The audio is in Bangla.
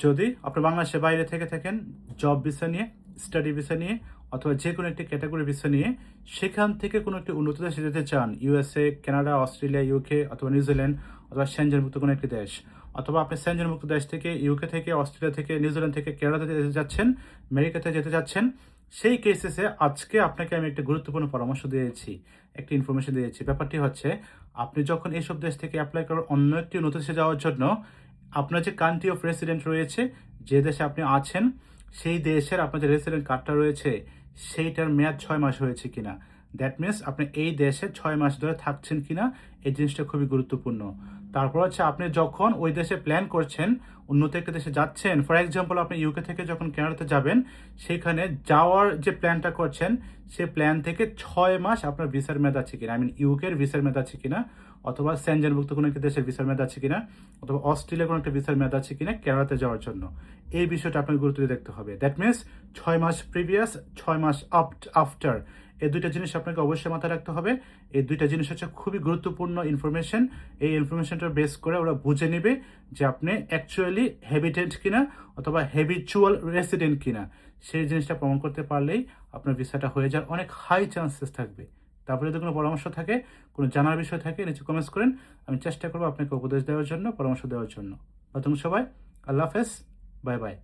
যদি আপনি বাংলাদেশের বাইরে থেকে থাকেন জব ভিসা নিয়ে, স্টাডি ভিসা নিয়ে অথবা যে কোনো একটি ক্যাটাগরি ভিসা নিয়ে সেখান থেকে কোনো একটি উন্নত দেশে যেতে চান, ইউএসএ, কানাডা, অস্ট্রেলিয়া, ইউকে অথবা নিউজিল্যান্ড অথবা সেনজেনমুক্ত কোনো একটি দেশ, অথবা আপনি সেনজেনমুক্ত দেশ থেকে ইউকে থেকে, অস্ট্রেলিয়া থেকে, নিউজিল্যান্ড থেকে, কানাডাতে যেতে যাচ্ছেন, আমেরিকাতে যেতে যাচ্ছেন, সেই কেসেসে আজকে আপনাকে আমি একটা গুরুত্বপূর্ণ পরামর্শ দিয়েছি, একটি ইনফরমেশন দিয়েছি। ব্যাপারটি হচ্ছে আপনি যখন এইসব দেশ থেকে অ্যাপ্লাই করার অন্য একটি উন্নত দেশে যাওয়ার জন্য আপনার যে কান্ট্রি অফ রেসিডেন্ট রয়েছে, যে দেশে আপনি আছেন সেই দেশের আপনার যে রেসিডেন্ট কার্ডটা রয়েছে সেইটার মেয়াদ 6 মাস হয়েছে কিনা, দ্যাট মিনস আপনি এই দেশে 6 মাস ধরে থাকছেন কিনা, এই জিনিসটা খুবই গুরুত্বপূর্ণ। তারপর হচ্ছে আপনি যখন ওই দেশে প্ল্যান করছেন, উন্নত একটা দেশে যাচ্ছেন, ফর এক্সাম্পল আপনি ইউকে থেকে যখন কানাডাতে যাবেন, সেখানে যাওয়ার যে প্ল্যানটা করছেন সেই প্ল্যান থেকে 6 মাস আপনার ভিসার মেয়াদ আছে কিনা, আই মিন ইউকের ভিসার মেয়াদ আছে কিনা, অথবা সেনজেনভুক্ত কোনো একটা দেশের ভিসার মেয়াদ আছে কিনা, অথবা অস্ট্রেলিয়ার কোনো একটা ভিসার মেয়াদ আছে কিনা কানাডাতে যাওয়ার জন্য, এই বিষয়টা আপনাকে গুরুত্ব দিয়ে দেখতে হবে। দ্যাট মিনস 6 মাস প্রিভিয়াস, 6 মাস আফটার, এই দুইটা জিনিস আপনাকে অবশ্যই মাথায় রাখতে হবে। এই দুইটা জিনিস হচ্ছে খুবই গুরুত্বপূর্ণ ইনফরমেশন। এই ইনফরমেশনটা বেস করে ওরা বুঝে নেবে যে আপনি অ্যাকচুয়ালি হ্যাবিটেন্ট কিনা অথবা হ্যাবিচুয়াল রেসিডেন্ট কিনা। সেই জিনিসটা প্রমাণ করতে পারলেই আপনার ভিসাটা হয়ে যাওয়ার অনেক হাই চান্সেস থাকবে। তারপরে যদি কোনো পরামর্শ থাকে, কোনো জানার বিষয় থাকে, নিচে কমেন্টস করেন, আমি চেষ্টা করবো আপনাকে উপদেশ দেওয়ার জন্য, পরামর্শ দেওয়ার জন্য। প্রথম সবাই আল্লাহ হাফেজ, বাই বাই।